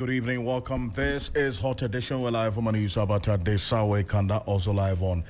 good evening. Welcome. This is Hot Edition. We're live on News about Desawe Kanda, also live on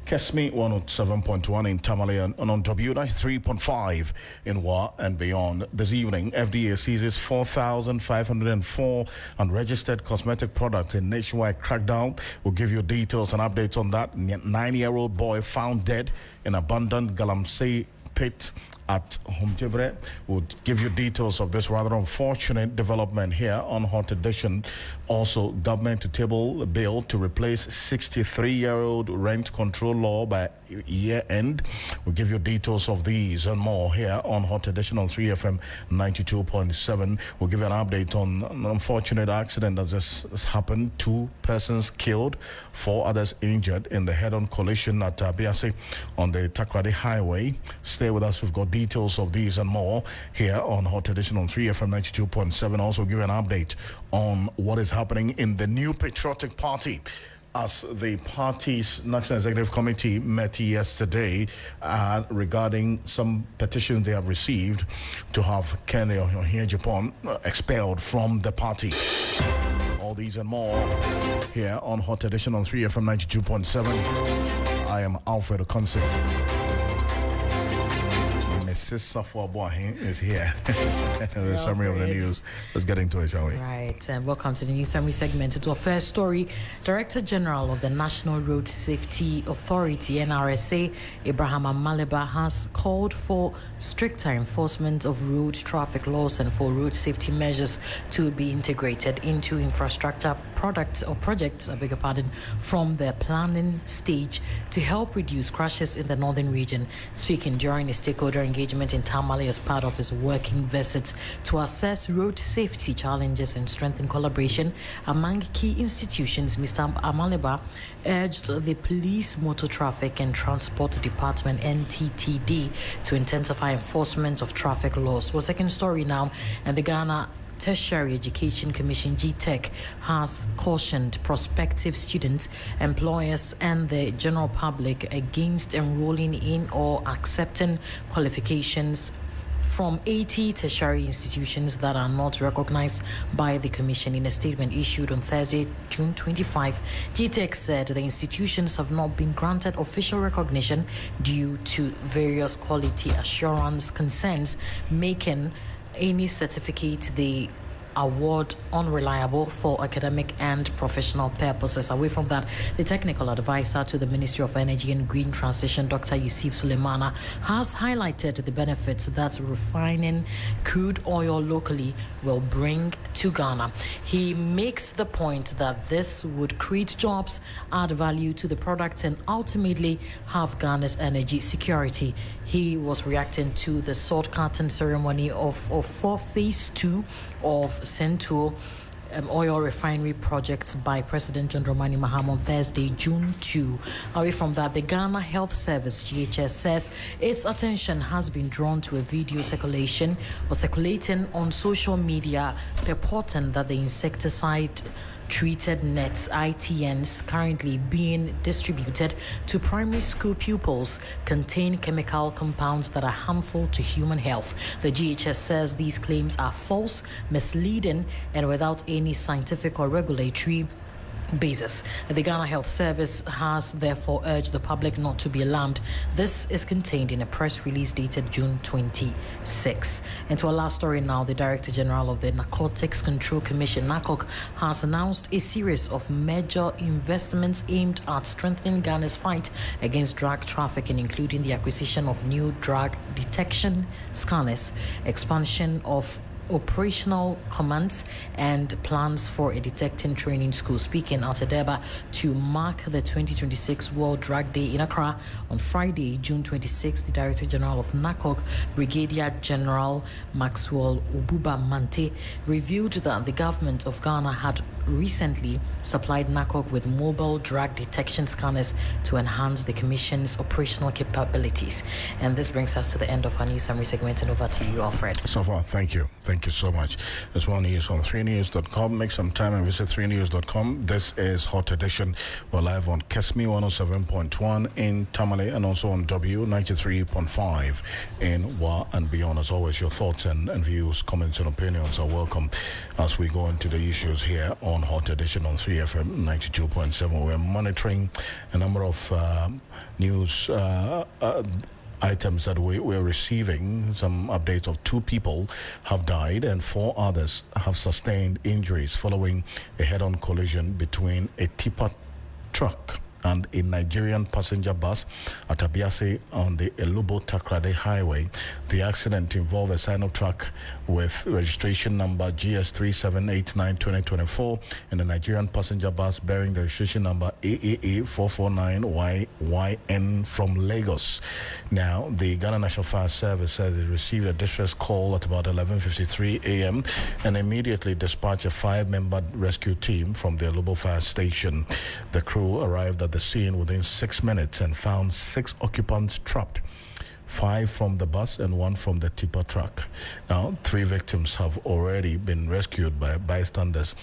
Kesmi 107.1 in Tamale and on W93.5 in Wa and beyond. This evening, FDA seizes 4,504 unregistered cosmetic products in nationwide crackdown. We'll give you details and updates on that. 9-year-old boy found dead in abandoned Galamsey pit at Humjebre. We'll give you details of this rather unfortunate development here on Hot Edition. Also, government to table a bill to replace 63-year-old rent control law by year end. We'll give you details of these and more here on Hot Edition on 3FM 92.7. We'll give you an update on an unfortunate accident that just happened. 2 persons killed, 4 others injured in the head-on collision at Biase on the Takrady Highway. Stay with us. We've got details of these and more here on Hot Edition on 3FM 92.7. Also give you an update on what is happening in the New Patriotic Party as the party's National Executive Committee met yesterday regarding some petitions they have received to have Kenny AGYAPONG expelled from the party. All these and more here on Hot Edition on 3FM 92.7. I am Alfred Okonse. Mrs. Safwa Boahin is here. The summary of the news. Let's get into it, shall we? Right, and welcome to the news summary segment. To our first story, Director General of the National Road Safety Authority, NRSA, Abraham Amaleba, has called for stricter enforcement of road traffic laws and for road safety measures to be integrated into infrastructure projects from the planning stage to help reduce crashes in the northern region. Speaking during a stakeholder engagement in Tamale as part of his working visit to assess road safety challenges and strengthen collaboration among key institutions, Mr. Amaleba urged the Police, Motor Traffic and Transport Department (NTTD) to intensify enforcement of traffic laws. Our second story now, and the Ghana Tertiary Education Commission (GTEC) has cautioned prospective students, employers and the general public against enrolling in or accepting qualifications from 80 tertiary institutions that are not recognized by the Commission. In a statement issued on Thursday, June 25, GTEC said the institutions have not been granted official recognition due to various quality assurance concerns, making any certificate they award unreliable for academic and professional purposes. Away from that, the technical advisor to the Ministry of Energy and Green Transition, Dr. Yusuf Suleimana, has highlighted the benefits that refining crude oil locally will bring to Ghana. He makes the point that this would create jobs, add value to the product, and ultimately have Ghana's energy security. He was reacting to the salt curtain ceremony for Phase 2 of Central oil refinery projects by President John Dramani Mahama on Thursday, June 2. Away from that, the Ghana Health Service, GHS, says its attention has been drawn to a video circulating on social media purporting that the insecticide treated nets, ITNs, currently being distributed to primary school pupils contain chemical compounds that are harmful to human health. The GHS says these claims are false, misleading, and without any scientific or regulatory basis. The Ghana Health Service has therefore urged the public not to be alarmed. This is contained in a press release dated June 26. And to our last story now, the Director General of the Narcotics Control Commission, NACOC, has announced a series of major investments aimed at strengthening Ghana's fight against drug trafficking, including the acquisition of new drug detection scanners, expansion of operational commands, and plans for a detecting training school. Speaking at Edeba to mark the 2026 World Drug Day in Accra on Friday, June 26, the Director General of NACOC, Brigadier General Maxwell Ububa Mante, revealed that the government of Ghana had recently supplied NACOG with mobile drug detection scanners to enhance the Commission's operational capabilities. And this brings us to the end of our news summary segment, and over to you, Alfred. So far, thank you. Thank you so much. This one is on 3news.com. Make some time and visit 3news.com. This is Hot Edition. We're live on Kesmi 107.1 in Tamale and also on W 93.5 in Wa and beyond. As always, your thoughts and views, comments and opinions are welcome as we go into the issues here on Hot Edition on 3FM 92.7. We're monitoring a number of news items that we're receiving. Some updates of 2 people have died and 4 others have sustained injuries following a head-on collision between a tipper truck and a Nigerian passenger bus at Abiase on the Elubo Takrade Highway. The accident involved a sign-up truck with registration number GS3789-2024 and a Nigerian passenger bus bearing the registration number AAA449YYN from Lagos. Now, the Ghana National Fire Service said it received a distress call at about 11:53 a.m. and immediately dispatched a 5-member rescue team from the Elubo Fire Station. The crew arrived at the scene within 6 minutes and found 6 occupants trapped, 5 from the bus and 1 from the tipper truck. Now, 3 victims have already been rescued by bystanders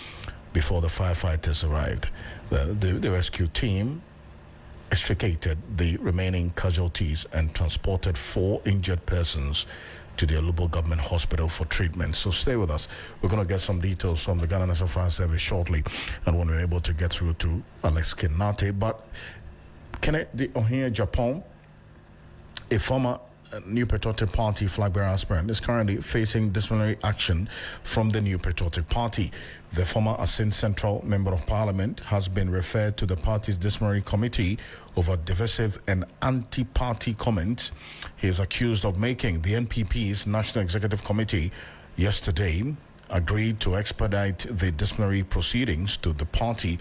before the firefighters arrived. The rescue team extricated the remaining casualties and transported 4 injured persons to the Elubo Government Hospital for treatment. So stay with us. We're going to get some details from the Ghana National Fire Service shortly, and when we're able to get through to Alex Kinate. But the AGYAPONG, a former New Patriotic Party flag-bearer aspirant, is currently facing disciplinary action from the New Patriotic Party. The former Asin Central Member of Parliament has been referred to the party's disciplinary committee over divisive and anti-party comments he is accused of making. The NPP's National Executive Committee yesterday agreed to expedite the disciplinary proceedings to the party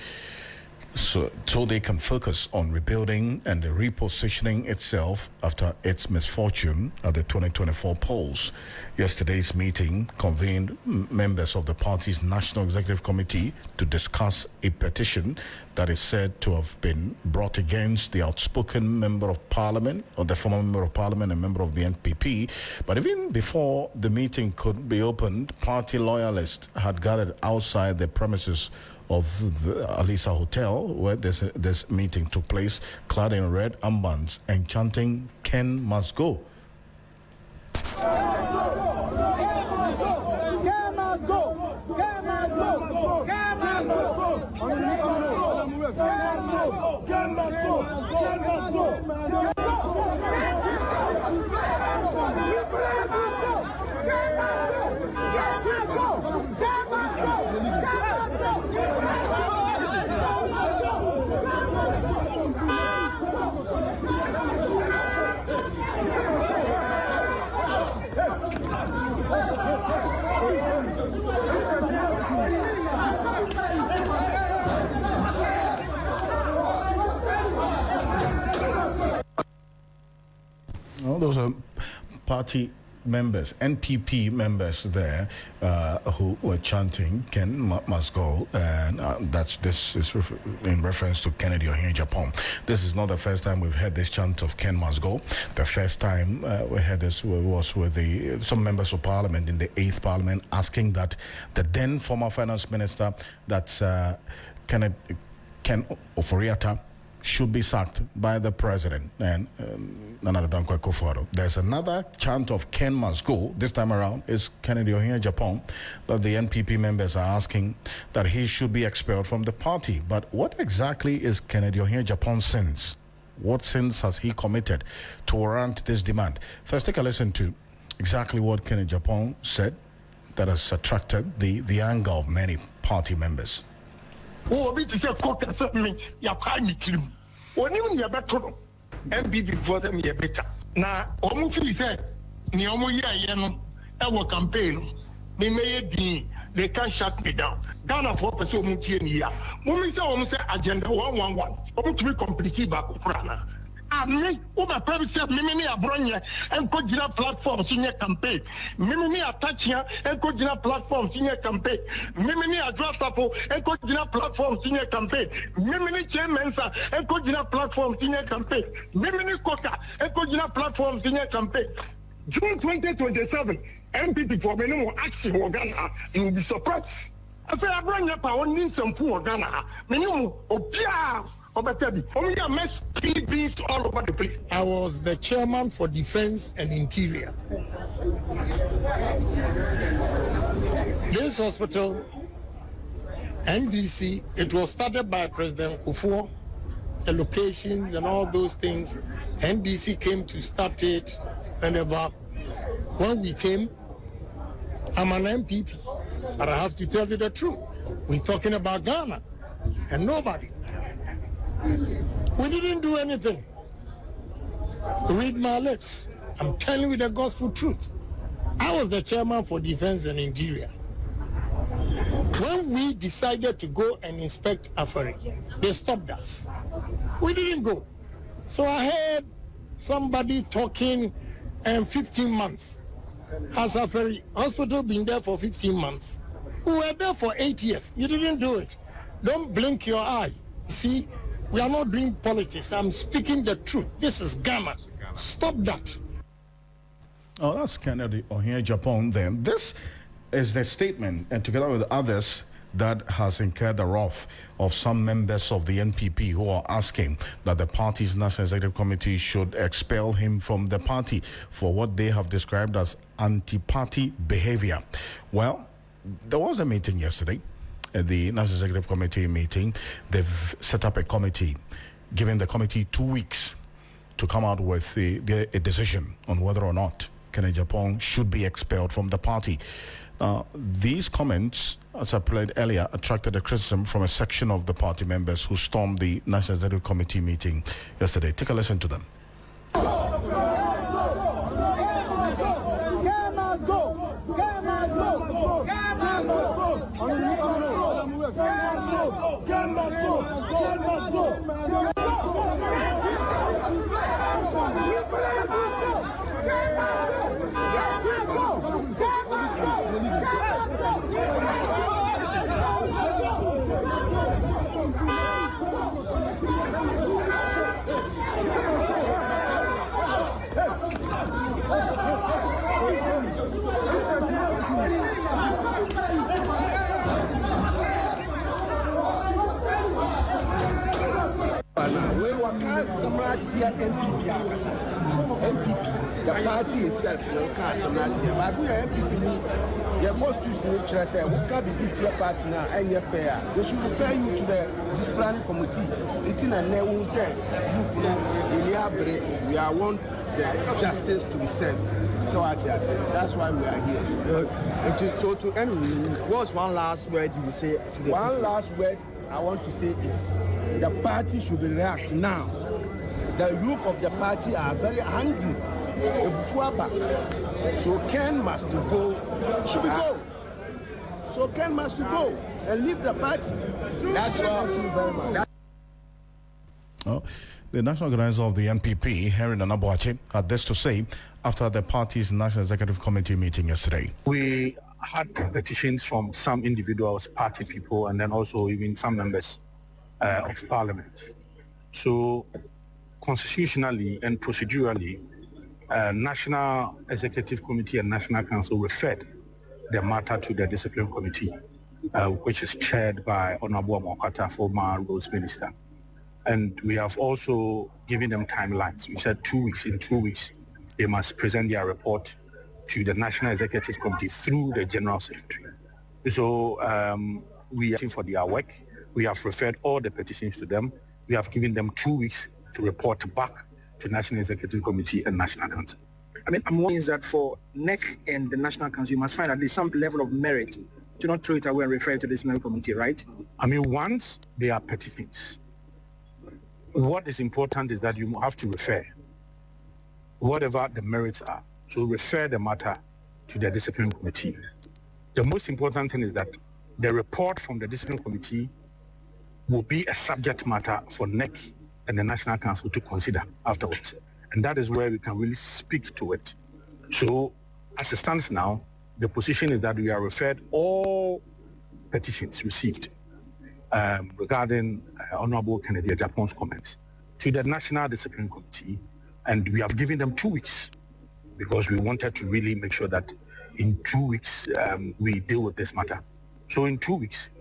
so they can focus on rebuilding and repositioning itself after its misfortune at the 2024 polls. Yesterday's meeting convened members of the party's National Executive Committee to discuss a petition that is said to have been brought against the outspoken Member of Parliament, or the former Member of Parliament and member of the NPP. But even before the meeting could be opened, party loyalists had gathered outside the premises of the Alisa Hotel, where this meeting took place, clad in red armbands and chanting, "Ken must go." Well, those are party members, NPP members there who were chanting "Ken must go," and this is in reference to Kennedy AGYAPONG. This is not the first time we've heard this chant of "Ken must go." The first time we heard this was with some members of Parliament in the 8th Parliament asking that the then former Finance Minister, that's Ken Oforiatta, should be sacked by the president and Nana Dankwa Akufo-Addo. There's another chant of "Ken must go." This time around is Kennedy AGYAPONG, that the NPP members are asking that he should be expelled from the party. But what exactly is Kennedy AGYAPONG's sins? What sins has he committed to warrant this demand? First, take a listen to exactly what Kennedy AGYAPONG said that has attracted the anger of many party members. Oh, me to say cock and me, ya pay me trim. When you near better, MPP for them, ye better. Now, almost you said, Niomo Yano, our campaign, they may they can't shut me down. Ghana for person Mutiania. Women say almost agenda 111, almost to be completely back. me uma pebisa mimi abronya enko gina platform senior campaign mimi attach ya enko gina platform senior campaign mimi address tapo enko gina platform senior campaign mimi chairman sa enko gina platform senior campaign mimi koka enko gina platform senior campaign June 2027 MPP for minimum action in Ghana, you will be surprised. I say I bring up our needs some poor Ghana. Minimum Opia Obatebi. Only a mess beans all over the place. I was the chairman for Defense and Interior. This hospital, NDC, it was started by President Kufuor. The locations and all those things, NDC came to start it. Whenever, when we came, I'm an MPP, but I have to tell you the truth. We're talking about Ghana and nobody. We didn't do anything. Read my lips. I'm telling you the gospel truth. I was the chairman for Defense and Interior. When we decided to go and inspect Afari, they stopped us. We didn't go. So I heard somebody talking 15 months. Has Afari Hospital been there for 15 months? We were there for 8 years. You didn't do it. Don't blink your eye. You see, we are not doing politics. I'm speaking the truth. This is Ghana. Stop that. Oh, that's Kennedy AGYAPONG then. This is the statement, and together with others, that has incurred the wrath of some members of the NPP who are asking that the party's National Executive Committee should expel him from the party for what they have described as anti-party behavior. Well, there was a meeting yesterday, the National Executive Committee meeting. They've set up a committee, giving the committee 2 weeks to come out with a decision on whether or not AGYAPONG should be expelled from the party. These comments, as I played earlier, attracted a criticism from a section of the party members who stormed the National Executive Committee meeting yesterday. Take a listen to them. MPP, the party itself, but we are MPP. You're supposed to say, we can't be your party now, and you're fair. They should refer you to the disciplinary committee. It's in a name, say, we are want the justice to be served. So that's why we are here. So to end, what's one last word you will say to the One last word I want to say is the party should react now. The youth of the party are very angry. So Ken must go. Should we go? So Ken must go and leave the party. That's all. Thank you very much. Oh, the national organizer of the NPP, Henry Nanabuache, had this to say after the party's National Executive Committee meeting yesterday. We had petitions from some individuals, party people, and then also even some members of parliament. So constitutionally and procedurally, National Executive Committee and National Council referred the matter to the Discipline Committee, which is chaired by Honorable Mokata, former Roads Minister. And we have also given them timelines. We said 2 weeks. In 2 weeks, they must present their report to the National Executive Committee through the General Secretary. So we are waiting for their work. We have referred all the petitions to them. We have given them 2 weeks to report back to National Executive Committee and National Council. I mean, I'm wondering that for NEC and the National Council, you must find at least some level of merit to not throw it away and refer it to the disciplinary committee, right? I mean, once they are petitions, what is important is that you have to refer whatever the merits are. So refer the matter to the discipline committee. The most important thing is that the report from the discipline committee will be a subject matter for NEC and the National Council to consider afterwards. And that is where we can really speak to it. So as it stands now, the position is that we are referred all petitions received regarding Honorable Kennedy Agyapong's comments to the National Discipline Committee, and we have given them 2 weeks because we wanted to really make sure that in 2 weeks we deal with this matter. So in 2 weeks,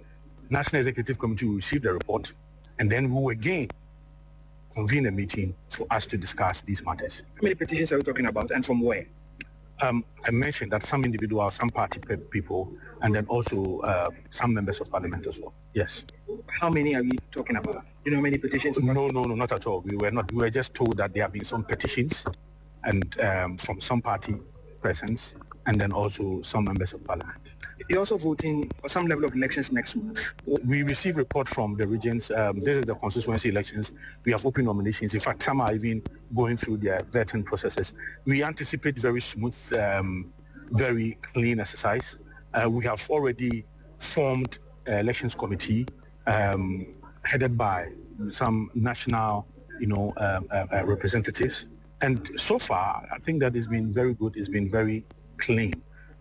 National Executive Committee will receive the report, and then we will again convene a meeting for us to discuss these matters. How many petitions are we talking about, and from where? I mentioned that some individuals, some party people, and then also some members of parliament as well. Yes. How many are we talking about? Do you know how many petitions? No, not at all. We were not. We were just told that there have been some petitions, and from some party persons, and then also some members of parliament. You're also voting for some level of elections next month. We receive report from the regions. This is the constituency elections. We have open nominations. In fact, some are even going through their vetting processes. We anticipate very smooth, very clean exercise. We have already formed an elections committee headed by some national, representatives. And so far, I think that it's been very good. It's been very clean.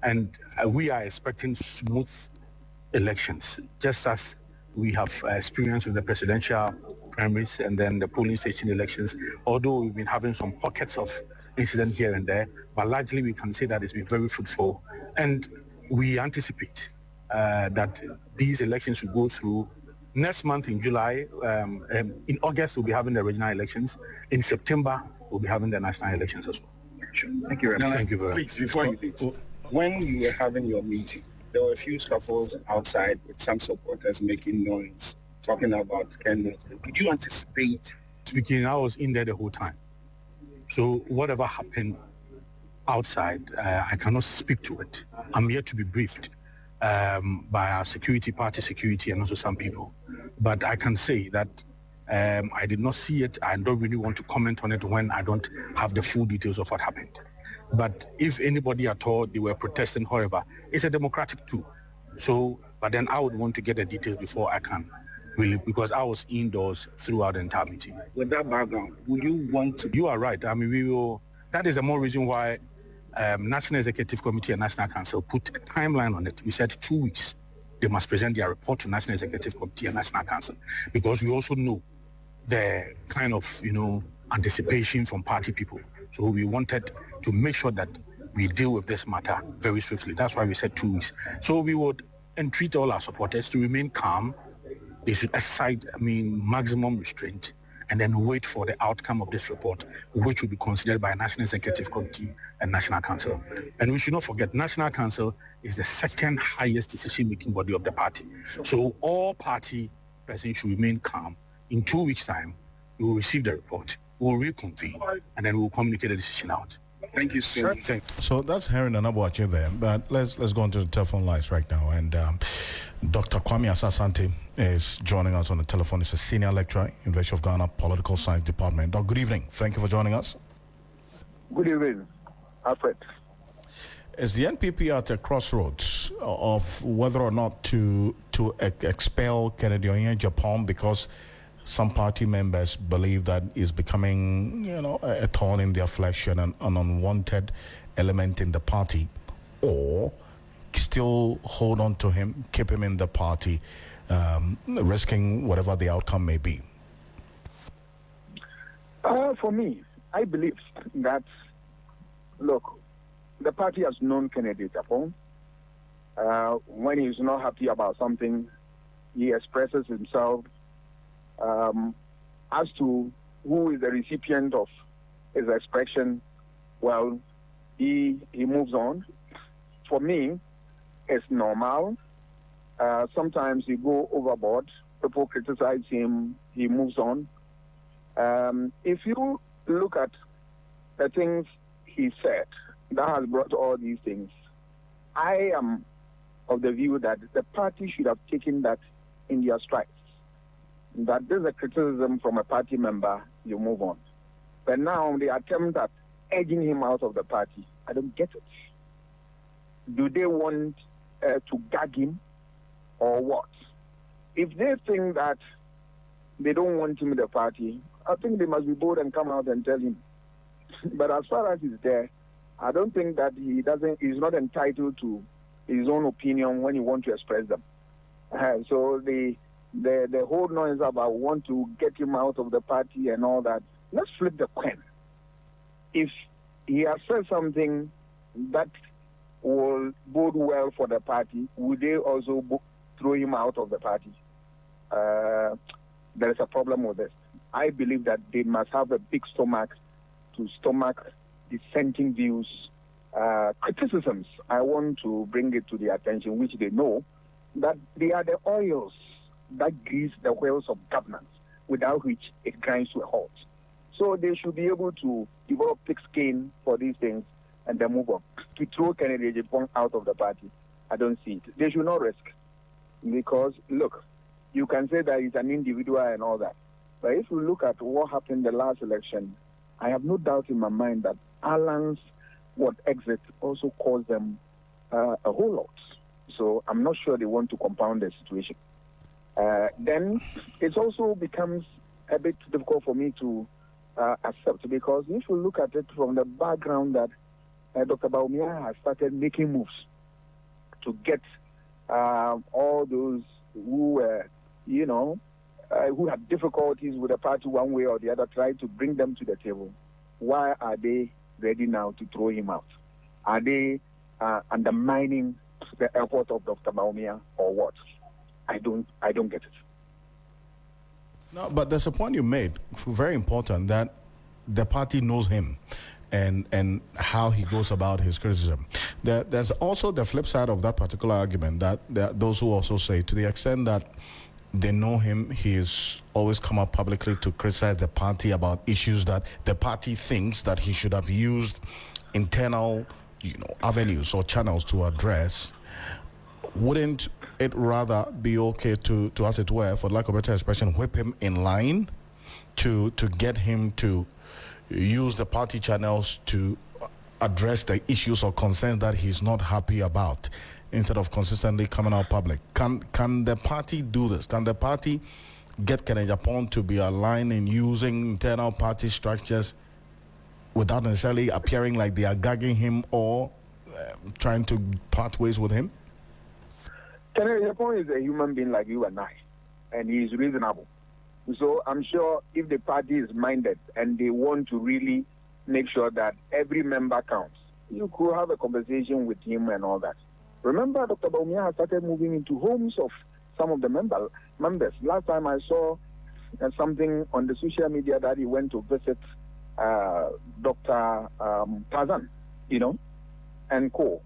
And we are expecting smooth elections, just as we have experienced with the presidential primaries and then the polling station elections, although we've been having some pockets of incident here and there, but largely we can say that it's been very fruitful. And we anticipate that these elections will go through next month in July. In August, we'll be having the regional elections. In September, we'll be having the national elections as well. Sure. Thank you very much. Thank you very much. Please, before you leave, when you were having your meeting, there were a few scuffles outside with some supporters making noise, talking about Kenya. Did you anticipate? Speaking, I was in there the whole time. So whatever happened outside, I cannot speak to it. I'm here to be briefed by our party security, and also some people. But I can say that I did not see it. I don't really want to comment on it when I don't have the full details of what happened. But if anybody at all, they were protesting, however, it's a democratic tool. So, but then I would want to get the details before I can, really, because I was indoors throughout the entire meeting. With that background, would you want to? You are right. I mean, we will. That is the more reason why National Executive Committee and National Council put a timeline on it. We said 2 weeks. They must present their report to National Executive Committee and National Council, because we also know the kind of, anticipation from party people. So we wanted to make sure that we deal with this matter very swiftly. That's why we said 2 weeks. So we would entreat all our supporters to remain calm. They should exercise, maximum restraint, and then wait for the outcome of this report, which will be considered by National Executive Committee and National Council. And we should not forget, National Council is the second highest decision-making body of the party. So all party persons should remain calm. In 2 weeks' time, we will receive the report, we will reconvene, and then we will communicate the decision out. Thank you so much. So that's Harry Nanabuache there, but let's go into the telephone lines right now. And Dr. Kwame Asasante is joining us on the telephone. He's a senior lecturer, University of Ghana Political Science Department. Doc, good evening. Thank you for joining us. Good evening, Alfred. Is the NPP at a crossroads of whether or not to expel Kennedy Agyapong, because some party members believe that is becoming, a thorn in their flesh and an unwanted element in the party, or still hold on to him, keep him in the party, risking whatever the outcome may be? For me, I believe that, look, the party has known Kennedy Agyapong. When he's not happy about something, he expresses himself. As to who is the recipient of his expression, well, he moves on. For me, it's normal. Sometimes he go overboard. People criticize him. He moves on. If you look at the things he said that has brought all these things, I am of the view that the party should have taken that in their strides. That there's a criticism from a party member, you move on. But now the attempt at edging him out of the party, I don't get it. Do they want to gag him or what? If they think that they don't want him in the party, I think they must be bold and come out and tell him. But as far as he's there, I don't think that he's not entitled to his own opinion when he wants to express them. So the whole noise about want to get him out of the party and all that, let's flip the coin. If he has said something that will bode well for the party, would they also throw him out of the party? There is a problem with this. I believe that they must have a big stomach to stomach dissenting views, criticisms. I want to bring it to their attention, which they know, that they are the oils that grease the wheels of governance, without which it grinds to a halt. So they should be able to develop thick skin for these things and then move on. To throw Kennedy AGYAPONG out of the party, I don't see it. They should not risk. Because, look, you can say that he's an individual and all that. But if you look at what happened in the last election, I have no doubt in my mind that Alan's exit also caused them a whole lot. So I'm not sure they want to compound the situation. Then it also becomes a bit difficult for me to accept, because if you look at it from the background that Dr. Bawumia has started making moves to get all those who were, who had difficulties with the party one way or the other, try to bring them to the table. Why are they ready now to throw him out? Are they undermining the effort of Dr. Bawumia or what? I don't get it. No, but there's a point you made, very important, that the party knows him and how he goes about his criticism. There's also the flip side of that particular argument, that those who also say, to the extent that they know him, he has always come up publicly to criticize the party about issues that the party thinks that he should have used internal, avenues or channels to address. Wouldn't it rather be okay to, as it were, for lack of a better expression, whip him in line to get him to use the party channels to address the issues or concerns that he's not happy about, instead of consistently coming out public? Can the party do this? Can the party get Kennedy AGYAPONG to be aligned in using internal party structures without necessarily appearing like they are gagging him or trying to part ways with him? Kennedy AGYAPONG is a human being like you and I, and he is reasonable. So I'm sure if the party is minded and they want to really make sure that every member counts, you could have a conversation with him and all that. Remember, Dr. Bawumia started moving into homes of some of the members. Last time I saw something on the social media that he went to visit Dr. Tarzan, and co.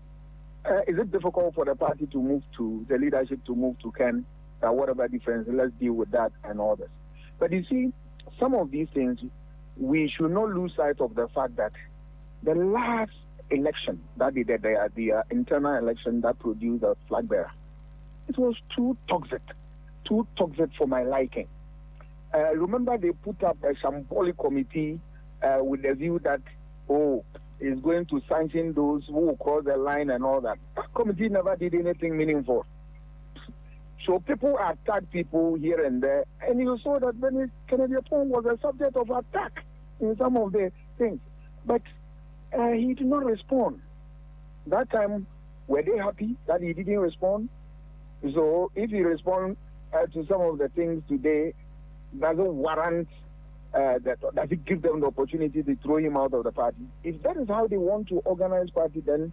Is it difficult for the party to move to, the leadership to move to Ken? Whatever difference, let's deal with that and all this. But you see, some of these things, we should not lose sight of the fact that the last election that they did, the internal election that produced a FLAGBEARER, it was too toxic for my liking. Remember, they put up a shambolic committee with the view that, is going to sanction those who will cross the line and all that. That committee never did anything meaningful. So people attack people here and there, and you saw that when Kennedy AGYAPONG was a subject of attack in some of the things. But he did not respond. That time, were they happy that he didn't respond? So if he responds to some of the things today, doesn't warrant does it give them the opportunity to throw him out of the party? If that is how they want to organize party, then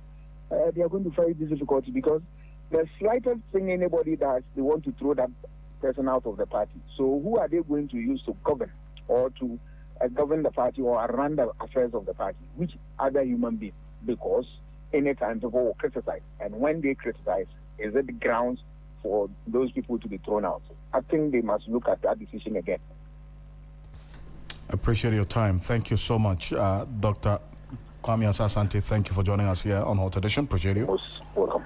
they are going to find this difficulty, because the slightest thing anybody does, they want to throw that person out of the party. So who are they going to use to govern or to govern the party or run the affairs of the party? Which other human being? Because anytime people will criticize, and when they criticize, is it the grounds for those people to be thrown out? I think they must look at that decision again. Appreciate your time. Thank you so much, Dr. Kwame Asah-Asante. Thank you for joining us here on Hot Edition. Appreciate you. Most welcome.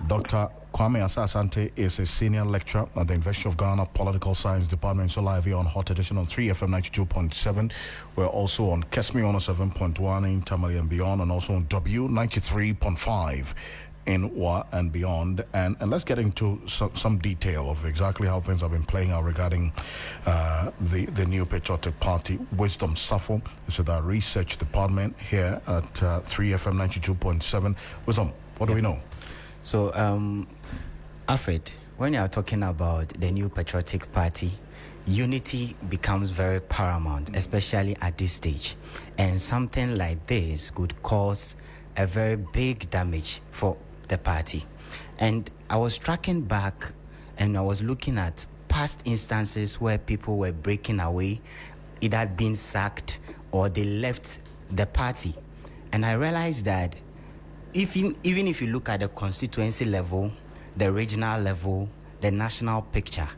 Dr. Kwame Asah-Asante is a senior lecturer at the University of Ghana Political Science Department. So live here on Hot Edition on 3FM 92.7. We're also on KESME 107.1 in Tamale and beyond, and also on W 93.5 in Wa and beyond. And let's get into some detail of exactly how things have been playing out regarding the New Patriotic Party. Wisdom Safo is with our research department here at 3FM 92.7. Wisdom, what do we know? So, Alfred, when you are talking about the New Patriotic Party, unity becomes very paramount, especially at this stage. And something like this could cause a very big damage for the party. And I was tracking back and I was looking at past instances where people were breaking away, either being sacked or they left the party. And I realized that even if you look at the constituency level, the regional level, the national picture,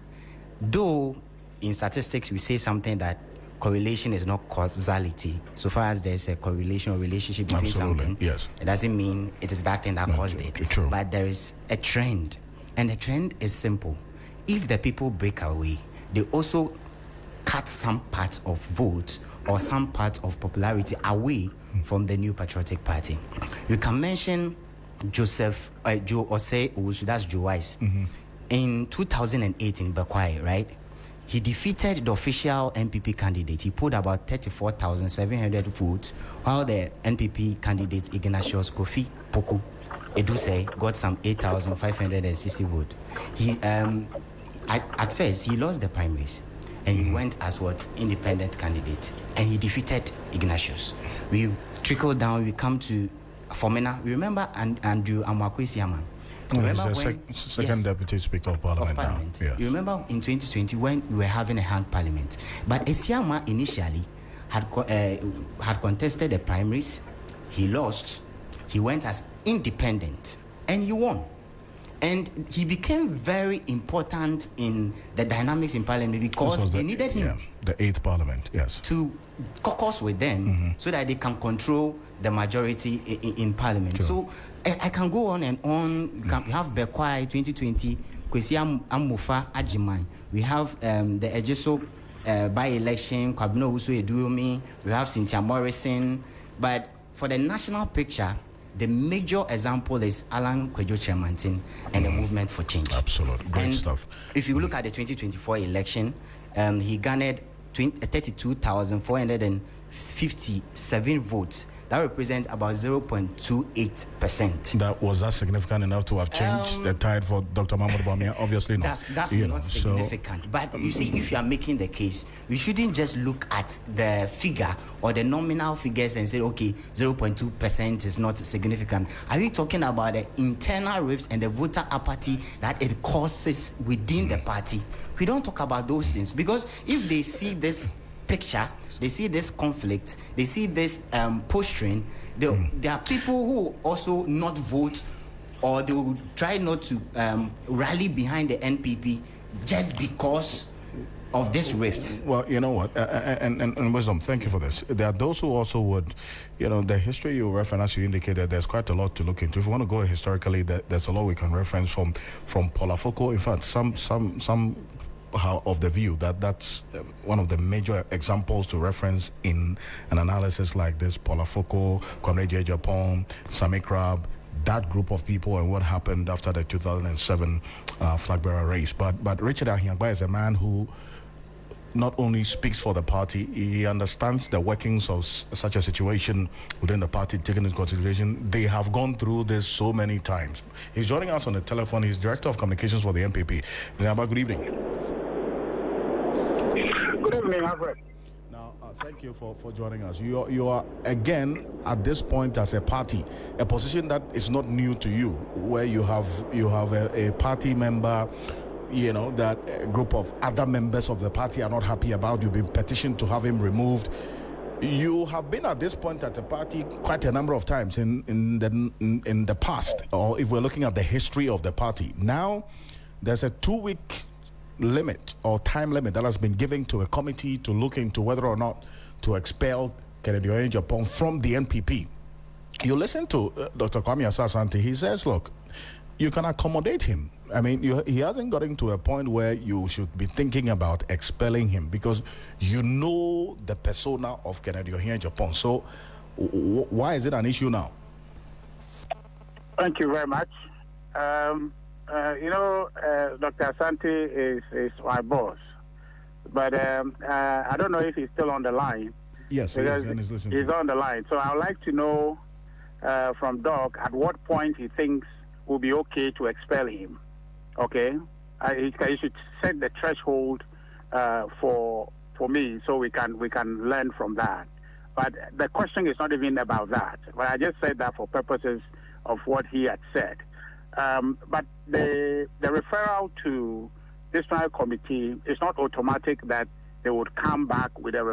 though in statistics we say something that correlation is not causality. So far as there's a correlation or relationship between something, yes, it doesn't mean it is that thing that caused it. True. But there is a trend, and the trend is simple. If the people break away, they also cut some parts of votes or some parts of popularity away from the New Patriotic Party. You can mention Joe Osei Owusu, that's Joe Wise. In 2008 in Bekwai, right? He defeated the official NPP candidate. He pulled about 34,700 votes, while the NPP candidate Ignatius Kofi Poku Eduse got some 8,560 votes. He at first he lost the primaries, and he went as what independent candidate, and he defeated Ignatius. We trickle down. We come to Fomena. We remember Andrew Amakwesiaman. He's the second deputy speaker of parliament. Now. Yes. You remember in 2020 when we were having a hanged parliament, but Esiama initially had contested the primaries. He lost. He went as independent, and he won. And he became very important in the dynamics in parliament because they needed him. The 8th parliament, yes. To caucus with them so that they can control the majority in parliament. Sure. So I can go on and on. We have Bekwai 2020, Kwesi Amufa Ajiman. We have the Ejiso by-election, Kwabena Owusu Eduomi. We have Cynthia Morrison. But for the national picture, the major example is Alan Kwejo Chemantin and the Movement for Change. Absolutely. Great stuff. If you look at the 2024 election, he garnered 32,457 votes. That represents about 0.28%. That was that significant enough to have changed the tide for Dr. Mahmoud Bawumia? Obviously not. That's not significant. So, but you see, if you are making the case, we shouldn't just look at the figure or the nominal figures and say, okay, 0.2% is not significant. Are we talking about the internal rifts and the voter apathy that it causes within the party? We don't talk about those things, because if they see this picture, they see this conflict, they see this posturing, there are people who also not vote, or they will try not to rally behind the NPP just because of this rift. Well, you know what, and Wisdom, thank you for this. There are those who also would, the history you reference, you indicated there's quite a lot to look into. If you want to go historically, there's a lot we can reference from Polafoko. In fact, some of the view that that's one of the major examples to reference in an analysis like this. Polafoko, Comrade AGYAPONG, Sami Crab, that group of people, and what happened after the 2007 flag-bearer race. But Richard Ahiagba is a man who not only speaks for the party, he understands the workings of such a situation within the party, taken into consideration. They have gone through this so many times. He's joining us on the telephone. He's Director of Communications for the NPP. Ahiagba, good evening. Good evening, Alfred. Now, thank you for joining us. You are again at this point as a party, a position that is not new to you, where you have a party member, that a group of other members of the party are not happy about. You've been petitioned to have him removed. You have been at this point at the party quite a number of times in the past, or if we're looking at the history of the party. Now, there's a 2-week limit or time limit that has been given to a committee to look into whether or not to expel Kennedy AGYAPONG from the NPP. You listen to Dr. Kwame Asah-Asante. He says, look, you can accommodate him. I mean, he hasn't gotten to a point where you should be thinking about expelling him, because you know the persona of Kennedy AGYAPONG. So why is it an issue now? Thank you very much. Dr. Asante is my boss, but I don't know if he's still on the line. Yes, he is, and he's listening. He's on the line. So I would like to know from Doc at what point he thinks will be okay to expel him. Okay, he should set the threshold for me, so we can learn from that. But the question is not even about that. But I just said that for purposes of what he had said. But the referral to disciplinary committee is not automatic that they would come back with a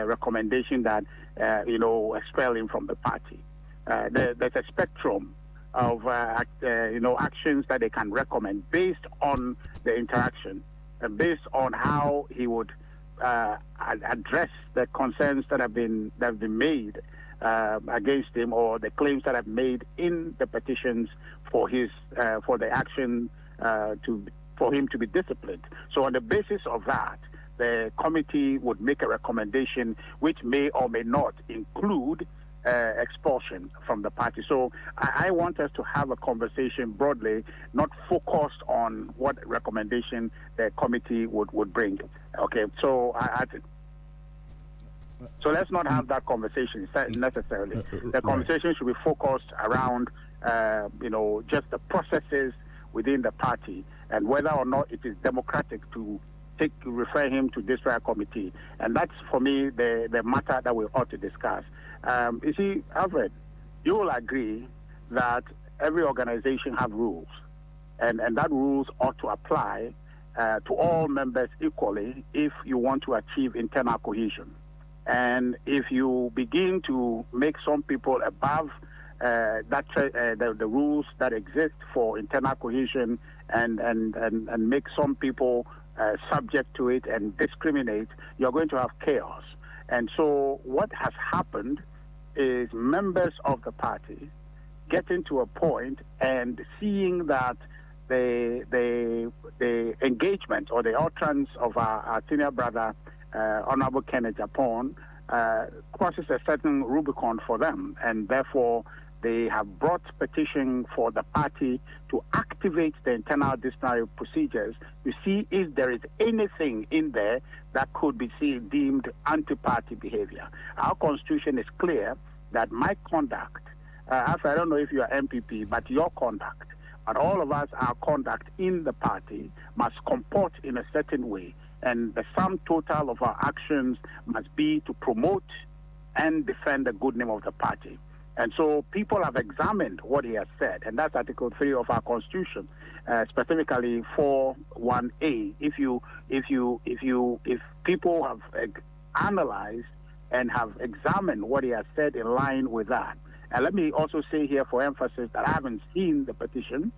recommendation that expel him from the party. There's a spectrum of actions that they can recommend based on the interaction, based on how he would address the concerns that have been made against him, or the claims that have made in the petitions for the action for him to be disciplined. So on the basis of that, the committee would make a recommendation which may or may not include expulsion from the party. So I want us to have a conversation broadly, not focused on what recommendation the committee would bring. Okay, so so let's not have that conversation necessarily. The conversation should be focused around, just the processes within the party and whether or not it is democratic to refer him to disciplinary committee. And that's, for me, the matter that we ought to discuss. You see, Alfred, you will agree that every organization have rules, and that rules ought to apply to all members equally if you want to achieve internal cohesion. And if you begin to make some people above the rules that exist for internal cohesion and make some people subject to it and discriminate, you're going to have chaos. And so what has happened is members of the party getting to a point and seeing that the engagement or the utterance of our senior brother, Honorable Ken AGYAPONG, crosses a certain Rubicon for them, and therefore they have brought petition for the party to activate the internal disciplinary procedures to see if there is anything in there that could be deemed anti-party behavior. Our constitution is clear that my conduct, I don't know if you are MPP, but your conduct, and all of us, our conduct in the party must comport in a certain way, and the sum total of our actions must be to promote and defend the good name of the party. And so people have examined what he has said, and that's Article 3 of our Constitution, specifically 4(1)(a). If people have analyzed and have examined what he has said in line with that, and let me also say here for emphasis that I haven't seen the petition,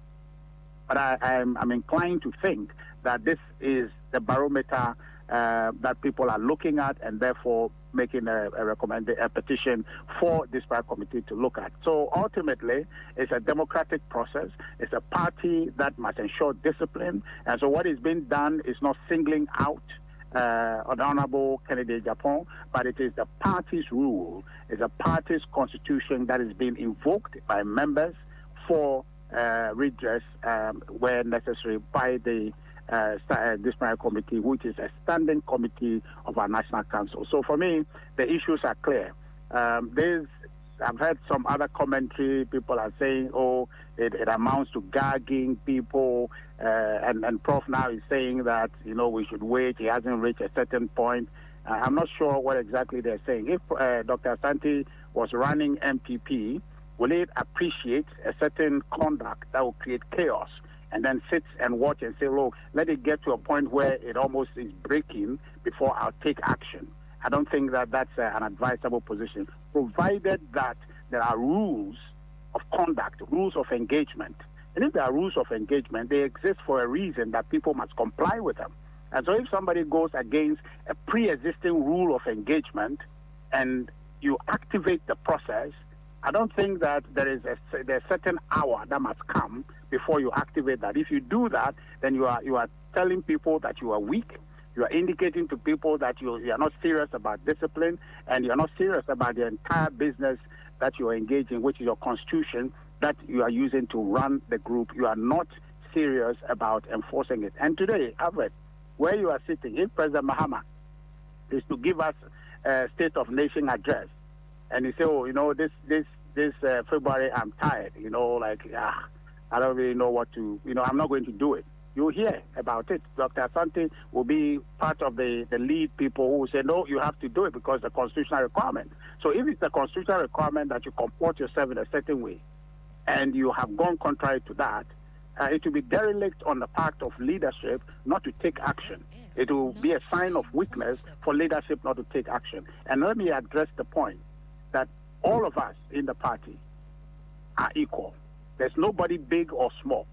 but I'm inclined to think that this is the barometer that people are looking at, and therefore making a petition for this disciplinary committee to look at. So ultimately, it's a democratic process. It's a party that must ensure discipline. And so what is being done is not singling out Honorable Kennedy AGYAPONG, but it is the party's rule, it's a party's constitution that is being invoked by members for redress where necessary by the disciplinary committee, which is a standing committee of our National Council. So for me, the issues are clear. I've heard some other commentary. People are saying, it amounts to gagging people, and Prof now is saying that, we should wait. He hasn't reached a certain point. I'm not sure what exactly they're saying. If Dr. Asante was running MPP, will it appreciate a certain conduct that will create chaos, and then sit and watch and say, look, let it get to a point where it almost is breaking before I'll take action? I don't think that that's an advisable position, provided that there are rules of conduct, rules of engagement. And if there are rules of engagement, they exist for a reason that people must comply with them. And so if somebody goes against a pre-existing rule of engagement and you activate the process, I don't think that there's a certain hour that must come before you activate that. If you do that, then you are telling people that you are weak. You are indicating to people that you are not serious about discipline, and you are not serious about the entire business that you are engaging, which is your constitution that you are using to run the group. You are not serious about enforcing it. And today, Alfred, where you are sitting, if President Mahama is to give us a State of Nation address, and he say, oh, this February I'm tired, I don't really know what to, I'm not going to do it. You'll hear about it. Dr. Asante will be part of the lead people who will say, no, you have to do it because the constitutional requirement. So if it's the constitutional requirement that you comport yourself in a certain way, and you have gone contrary to that, it will be derelict on the part of leadership not to take action. It will be a sign of weakness for leadership not to take action. And let me address the point that all of us in the party are equal. There's nobody big or small.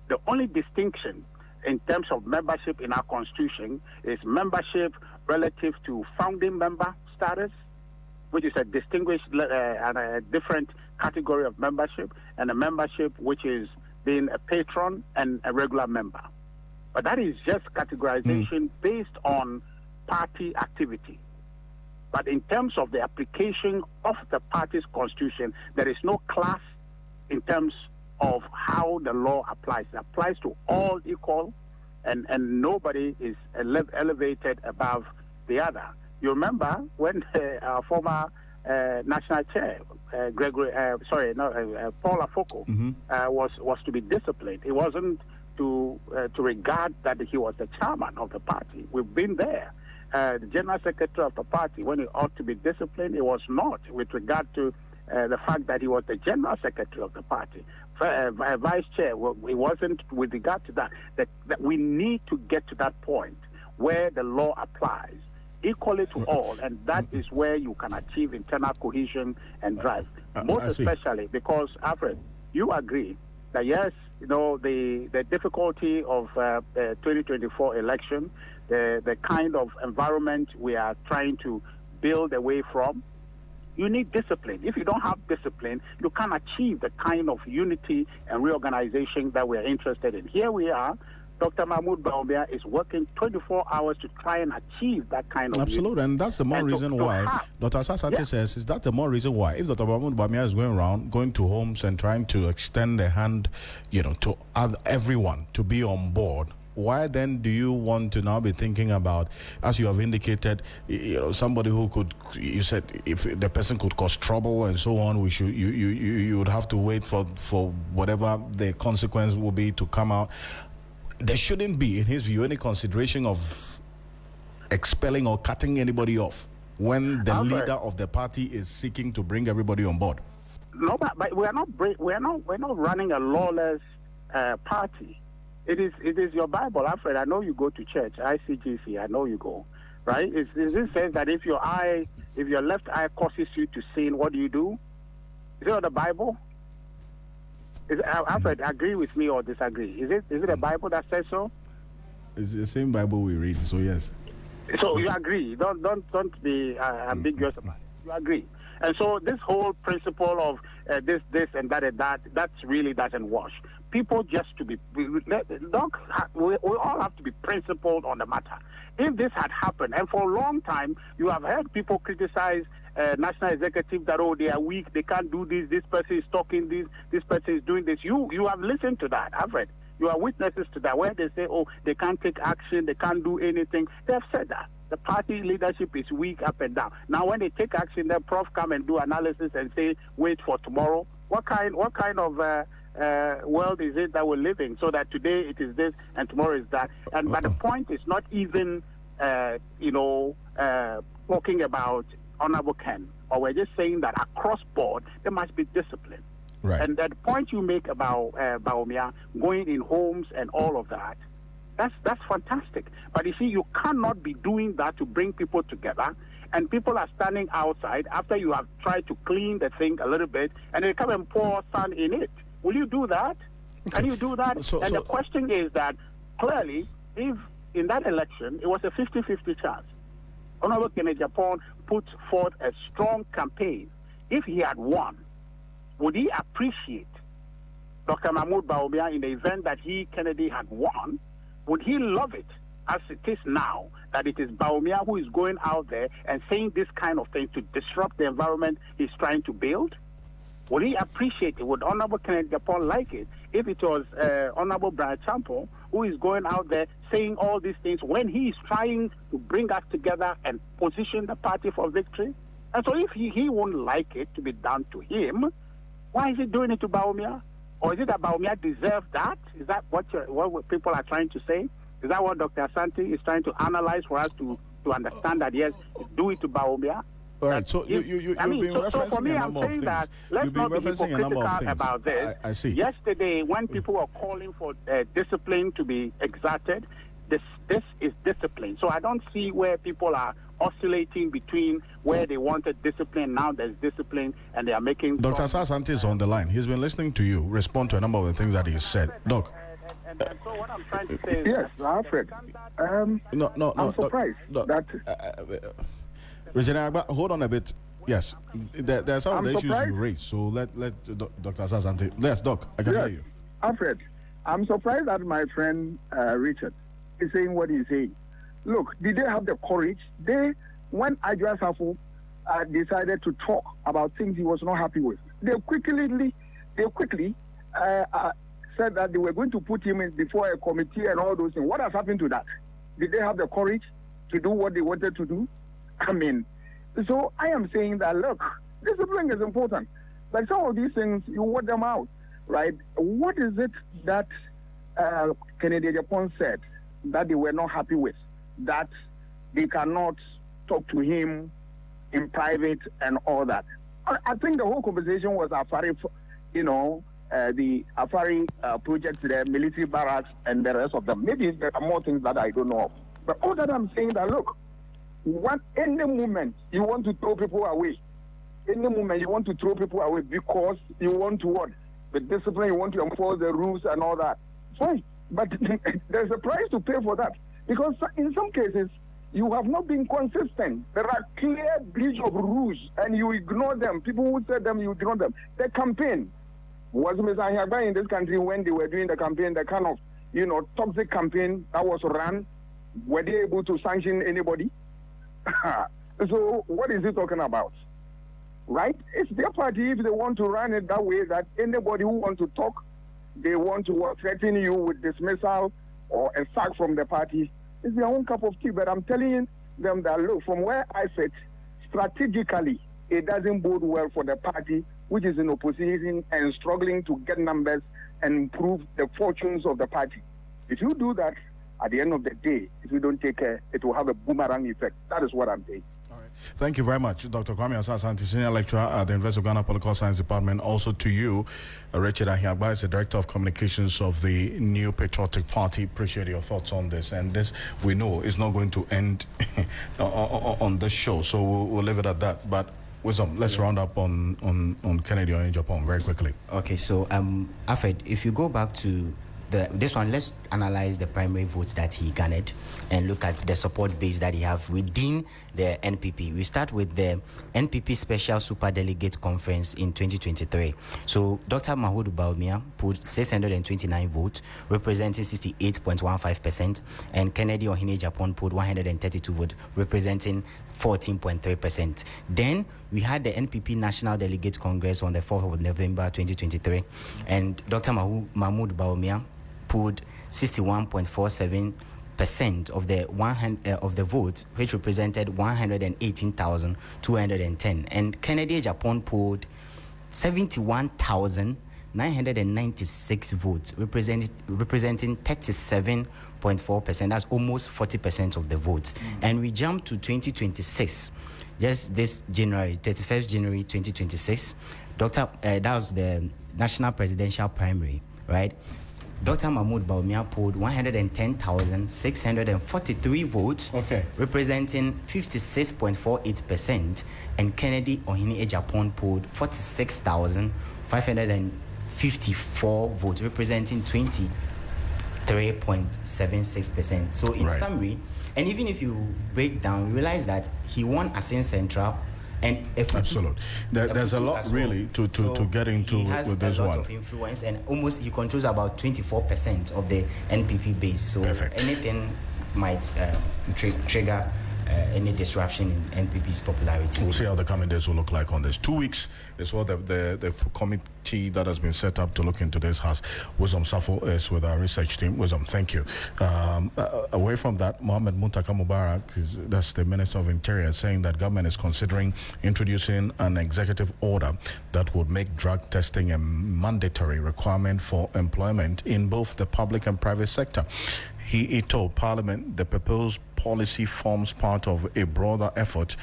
The only distinction in terms of membership in our constitution is membership relative to founding member status, which is a distinguished and a different category of membership, and a membership which is being a patron and a regular member. But that is just categorization based on party activity. But in terms of the application of the party's constitution, there is no class in terms of how the law applies. It applies to all equal, and nobody is elevated above the other. You remember when our former national chair, Paul Afoko, was to be disciplined. It wasn't to regard that he was the chairman of the party. We've been there. The general secretary of the party, when he ought to be disciplined, it was not with regard to the fact that he was the general secretary of the party. Vice chair, it wasn't with regard to that. That we need to get to that point where the law applies equally to all, and that is where you can achieve internal cohesion and drive. Most especially because, Alfred, you agree that yes, the difficulty of the 2024 election, the kind of environment we are trying to build away from, you need discipline. If you don't have discipline, you can't achieve the kind of unity and reorganization that we're interested in. Here we are. Dr. Mahmoud Bawumia is working 24 hours to try and achieve that kind of Absolutely, and that's the more reason why Dr. Asante says, is that the more reason why, if Dr. Mahmoud Bawumia is going around, going to homes and trying to extend a hand, to everyone to be on board, why then do you want to now be thinking about, as you have indicated, somebody who could, you said, if the person could cause trouble and so on, you would have to wait for whatever the consequence will be to come out. There shouldn't be, in his view, any consideration of expelling or cutting anybody off when the leader of the party is seeking to bring everybody on board. No, but we're not running a lawless party. It is your Bible, Alfred. I know you go to church, ICGC. I know you go, right? It says that if your left eye causes you to sin, what do? Is it on the Bible? Alfred, agree with me or disagree? Is it the Bible that says so? It's the same Bible we read, so yes. So you agree? Don't be ambiguous about it. You agree? And so this whole principle of this and that really doesn't wash. People just to be, we all have to be principled on the matter. If this had happened, and for a long time, you have heard people criticize national executive that, they are weak, they can't do this person is talking this person is doing this. You have listened to that, Alfred. You are witnesses to that, where they say, they can't take action, they can't do anything. They have said that. The party leadership is weak up and down. Now, when they take action, then Prof come and do analysis and say, wait for tomorrow. What kind of world is it that we're living? So that today it is this and tomorrow is that. But the point is not even, talking about Honorable Ken, or we're just saying that across board there must be discipline. Right. And that point you make about Bawumia going in homes and all of that, that's fantastic. But you see, you cannot be doing that to bring people together, and people are standing outside after you have tried to clean the thing a little bit, and they come and pour sand in it. Will you do that? Can you do that? The question is that, clearly, if in that election, it was a 50-50 chance. Honorable Ken AGYAPONG put forth a strong campaign. If he had won, would he appreciate Dr. Mahmoud Bawumia in the event that Kennedy had won? Would he love it as it is now, that it is Bawumia who is going out there and saying this kind of thing to disrupt the environment he's trying to build? Would he appreciate it? Would Honorable Kennedy Japon like it if it was Honorable Brian Champo who is going out there saying all these things when he is trying to bring us together and position the party for victory? And so if he won't like it to be done to him, why is he doing it to Bawumia? Or is it that Bawumia deserves that? Is that what people are trying to say? Is that what Dr. Asante is trying to analyze for us to understand that, yes, do it to Bawumia? All right, so you've been referencing for me, a number of things. Let's not be hypocritical about this. I see. Yesterday, when people were calling for discipline to be exerted, this is discipline. So I don't see where people are oscillating between where they wanted discipline, now there's discipline, and they are making... Dr. Asante is on the line. He's been listening to you respond to a number of the things that he said. Doc. And so what I'm trying to say is... Yes, Alfred. I'm surprised that... Regina, hold on a bit. Yes, there's some of the issues you raised. So let Dr. Asante. Yes, Doc, I can hear you. Alfred, I'm surprised that my friend Richard is saying what he's saying. Look, did they have the courage? When AGYAPONG decided to talk about things he was not happy with, they quickly said that they were going to put him in before a committee and all those things. What has happened to that? Did they have the courage to do what they wanted to do? I mean, so I am saying that, look, discipline is important. But some of these things, you work them out, right? What is it that Kennedy Japon said that they were not happy with? That they cannot talk to him in private and all that. I think the whole conversation was Afari, the Afari project, the military barracks, and the rest of them. Maybe there are more things that I don't know of. But all that I'm saying that, look, any moment you want to throw people away, because you want to what? With discipline, you want to enforce the rules and all that. Fine. But there's a price to pay for that. Because in some cases, you have not been consistent. There are clear breach of rules, and you ignore them. People who said them, you ignore them. The campaign was Mr. Anyagba in this country when they were doing the campaign, the kind of, toxic campaign that was run. Were they able to sanction anybody? So what is he talking about? Right? It's their party if they want to run it that way, that anybody who wants to talk, they want to threaten you with dismissal or a sack from the party. It's their own cup of tea. But I'm telling them that, look, from where I sit, strategically, it doesn't bode well for the party, which is in opposition and struggling to get numbers and improve the fortunes of the party. If you do that, at the end of the day, if you don't take care, it will have a boomerang effect. That is what I'm saying. All right. Thank you very much, Dr. Kwame Asante, Senior Lecturer at the University of Ghana Political Science Department. Also to you, Richard Anyagba, is the Director of Communications of the New Patriotic Party. Appreciate your thoughts on this. And this, we know, is not going to end on this show, so we'll leave it at that. But Wisdom, let's round up on Kennedy Japon very quickly. Okay, so Alfred, if you go back to this one, let's analyze the primary votes that he garnered and look at the support base that he have within the NPP. We start with the NPP Special Super Delegate Conference in 2023. So Dr. Mahoudou Bawumia put 629 votes, representing 68.15%, and Kennedy Japon put 132 votes, representing 14.3%. Then we had the NPP National Delegate Congress on the 4th of November 2023, and Dr. Mahmoud Bawumia put 61.47% of the votes, which represented 118,210, and Kennedy Japon pulled 71,996 votes, representing 37.4%. That's almost 40% of the votes. And we jump to 2026, just this January, 31st January 2026. That was the national presidential primary, right? Dr. Mahmoud Bawumia polled 110,643 votes, representing 56.48%, and Kennedy Japon polled 46,554 votes, representing 23.76%. So in summary, and even if you break down, you realize that he won Asin Central. And absolutely, there's a lot really to get into with this one. He has a lot of influence, and almost he controls about 24% of the NPP base. So anything might trigger any disruption in NPP's popularity. We'll see how the coming days will look like on this. 2 weeks is what the committee that has been set up to look into this has. Wisdom Safo is with our research team. Wisdom, thank you. Away from that, Mohammed Muntaka Mubarak, that's the Minister of Interior, saying that government is considering introducing an executive order that would make drug testing a mandatory requirement for employment in both the public and private sector. He told Parliament the proposed policy forms part of a broader effort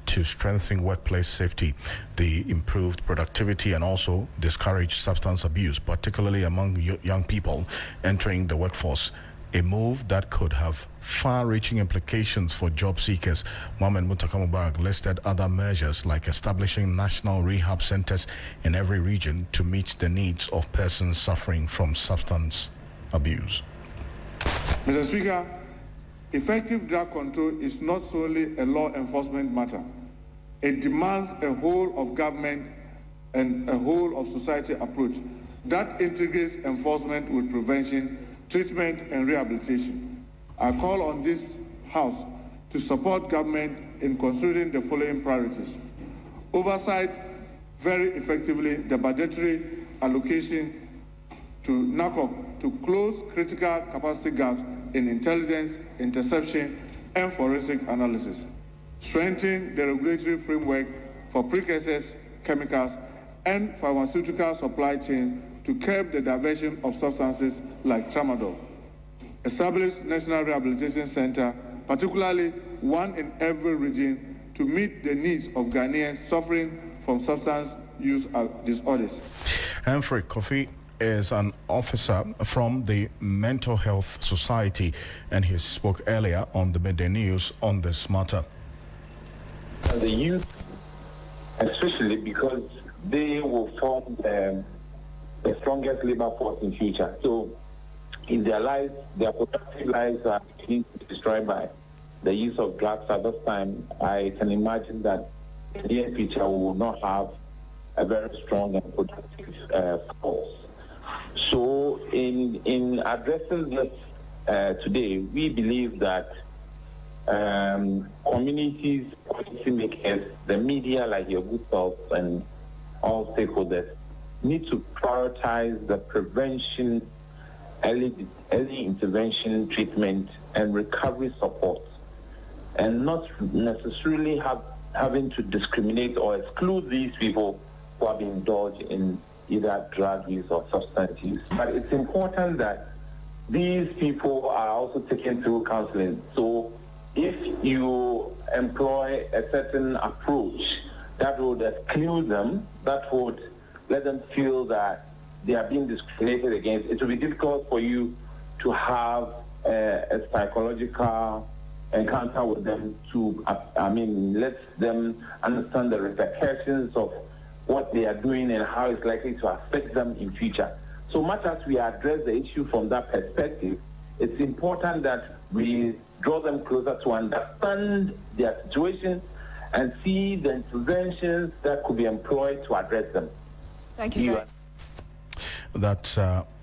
to strengthen workplace safety, the improved productivity, and also discourage substance abuse, particularly among young people entering the workforce. A move that could have far-reaching implications for job seekers. Mohammed Muntaka Mubarak listed other measures like establishing national rehab centers in every region to meet the needs of persons suffering from substance abuse. Mr. Speaker, effective drug control is not solely a law enforcement matter. It demands a whole of government and a whole of society approach that integrates enforcement with prevention, treatment, and rehabilitation. I call on this House to support government in considering the following priorities: oversight very effectively the budgetary allocation to NACOP to close critical capacity gaps in intelligence, interception, and forensic analysis. Strengthen the regulatory framework for precursors, chemicals, and pharmaceutical supply chain to curb the diversion of substances like tramadol. Establish National Rehabilitation Center, particularly one in every region, to meet the needs of Ghanaians suffering from substance use disorders. Humphrey Kofi is an officer from the Mental Health Society, and he spoke earlier on the Midday News on this matter. The youth, especially because they will form the strongest labor force in future. So in their lives, their productive lives are being destroyed by the use of drugs at this time. I can imagine that in the near future we will not have a very strong and productive force. So in addressing this today, we believe that communities, policymakers, the media like your good self and all stakeholders need to prioritize the prevention, early intervention, treatment, and recovery support, and not necessarily having to discriminate or exclude these people who have indulged in either drug use or substance use. But it's important that these people are also taken through counseling. So if you employ a certain approach that would exclude them, that would let them feel that they are being discriminated against, it will be difficult for you to have a psychological encounter with them to, let them understand the repercussions of what they are doing and how it's likely to affect them in future. So much as we address the issue from that perspective, it's important that we draw them closer to understand their situation and see the interventions that could be employed to address them. Thank you. That's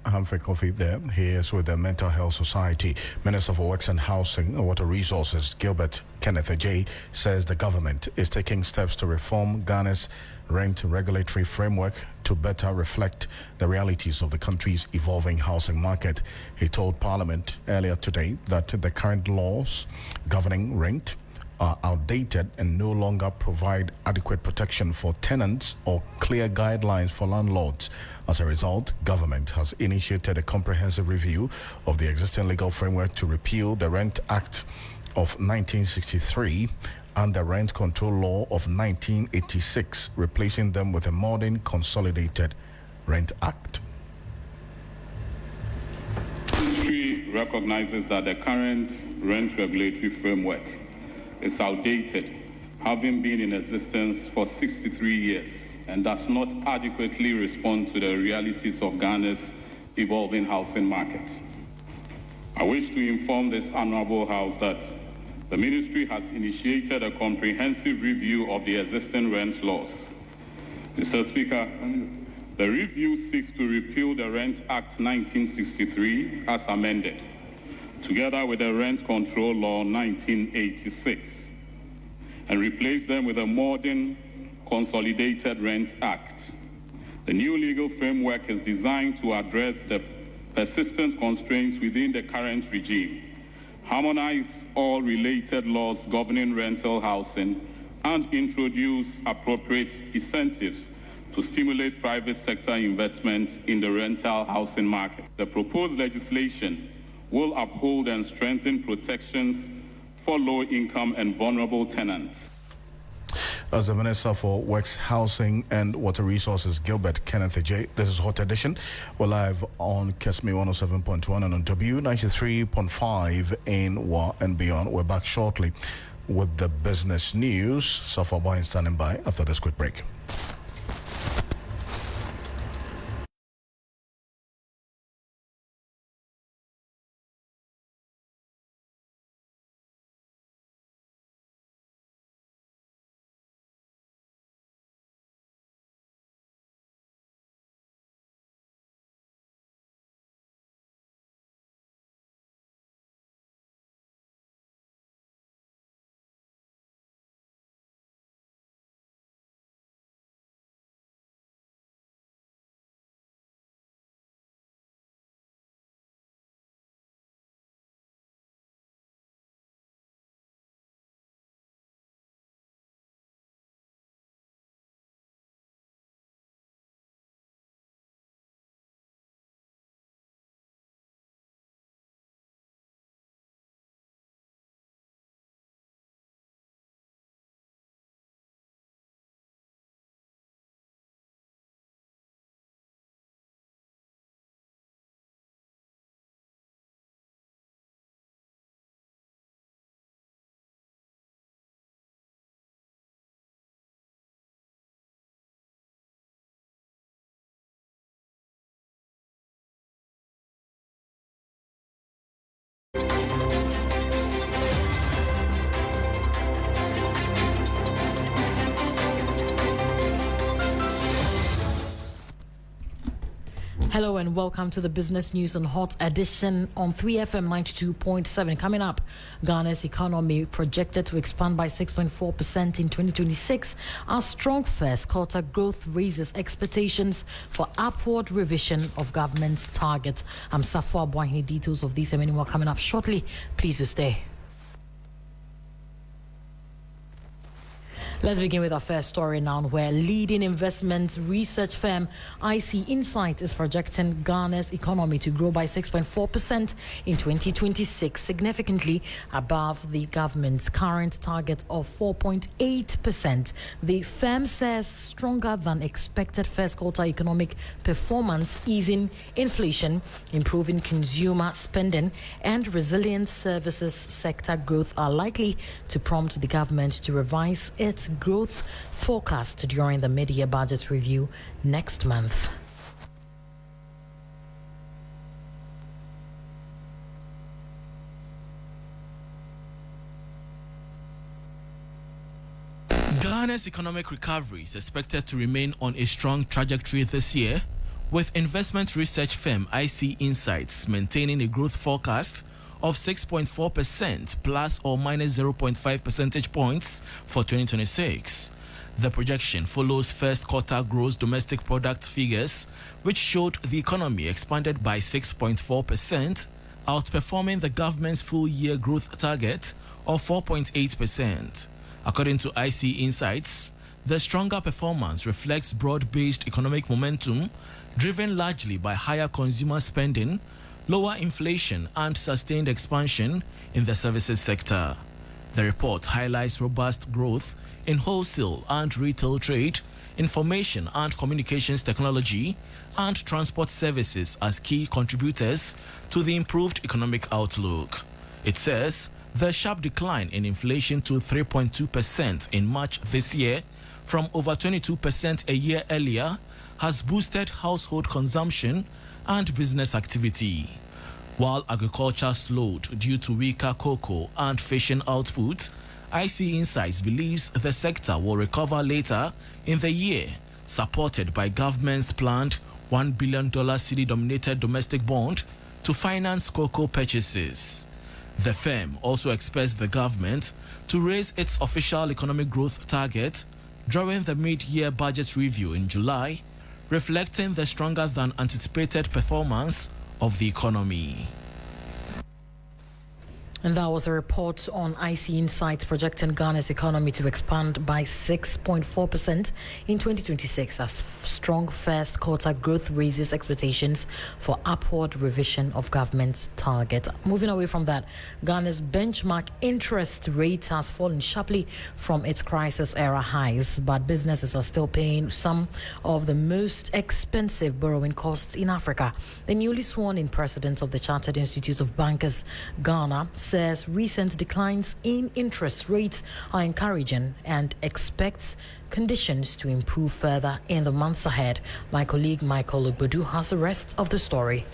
Humphrey Kofi there. He is with the Mental Health Society. Minister for Works and Housing and Water Resources, Gilbert Kenneth Ajay, says the government is taking steps to reform Ghana's rent regulatory framework to better reflect the realities of the country's evolving housing market. He told Parliament earlier today that the current laws governing rent are outdated and no longer provide adequate protection for tenants or clear guidelines for landlords. As a result, government has initiated a comprehensive review of the existing legal framework to repeal the Rent Act of 1963 and the Rent Control Law of 1986, replacing them with a modern Consolidated Rent Act. History recognizes that the current rent regulatory framework is outdated, having been in existence for 63 years, and does not adequately respond to the realities of Ghana's evolving housing market. I wish to inform this Honorable House that the Ministry has initiated a comprehensive review of the existing rent laws. Mr. Speaker, the review seeks to repeal the Rent Act 1963 as amended, together with the Rent Control Law 1986, and replace them with a modern Consolidated Rent Act. The new legal framework is designed to address the persistent constraints within the current regime, harmonize all related laws governing rental housing, and introduce appropriate incentives to stimulate private sector investment in the rental housing market. The proposed legislation will uphold and strengthen protections for low-income and vulnerable tenants. As the Minister for Works, Housing and Water Resources, Gilbert Kenneth J. This is Hot Edition. We're live on KESME 107.1 and on W93.5 in WA and beyond. We're back shortly with the business news. Safa Boyne standing by after this quick break. Hello and welcome to the business news on Hot Edition on 3FM 92.7. Coming up, Ghana's economy projected to expand by 6.4% in 2026. Our strong first quarter growth raises expectations for upward revision of government's targets. I'm Safwa Boyne. Details of these and many more coming up shortly. Please do stay. Let's begin with our first story now, where leading investment research firm IC Insight is projecting Ghana's economy to grow by 6.4% in 2026, significantly above the government's current target of 4.8%. The firm says stronger than expected first quarter economic performance, easing inflation, improving consumer spending, and resilient services sector growth are likely to prompt the government to revise its growth forecast during the mid-year budget review next month. Ghana's economic recovery is expected to remain on a strong trajectory this year, with investment research firm IC Insights maintaining a growth forecast of 6.4% plus or minus 0.5 percentage points for 2026. The projection follows first quarter gross domestic product figures, which showed the economy expanded by 6.4%, outperforming the government's full year growth target of 4.8%. According to IC Insights, the stronger performance reflects broad-based economic momentum driven largely by higher consumer spending, lower inflation, and sustained expansion in the services sector. The report highlights robust growth in wholesale and retail trade, information and communications technology, and transport services as key contributors to the improved economic outlook. It says the sharp decline in inflation to 3.2% in March this year, from over 22% a year earlier, has boosted household consumption and business activity. While agriculture slowed due to weaker cocoa and fishing output, IC Insights believes the sector will recover later in the year, supported by government's planned $1 billion cedi-denominated domestic bond to finance cocoa purchases. The firm also expects the government to raise its official economic growth target during the mid-year budget review in July, reflecting the stronger than anticipated performance of the economy. And that was a report on IC Insights projecting Ghana's economy to expand by 6.4% in 2026 as strong first quarter growth raises expectations for upward revision of government's target. Moving away from that, Ghana's benchmark interest rate has fallen sharply from its crisis era highs, but businesses are still paying some of the most expensive borrowing costs in Africa. The newly sworn in president of the Chartered Institute of Bankers, Ghana, says recent declines in interest rates are encouraging and expects conditions to improve further in the months ahead. My colleague Michael Obodu has the rest of the story.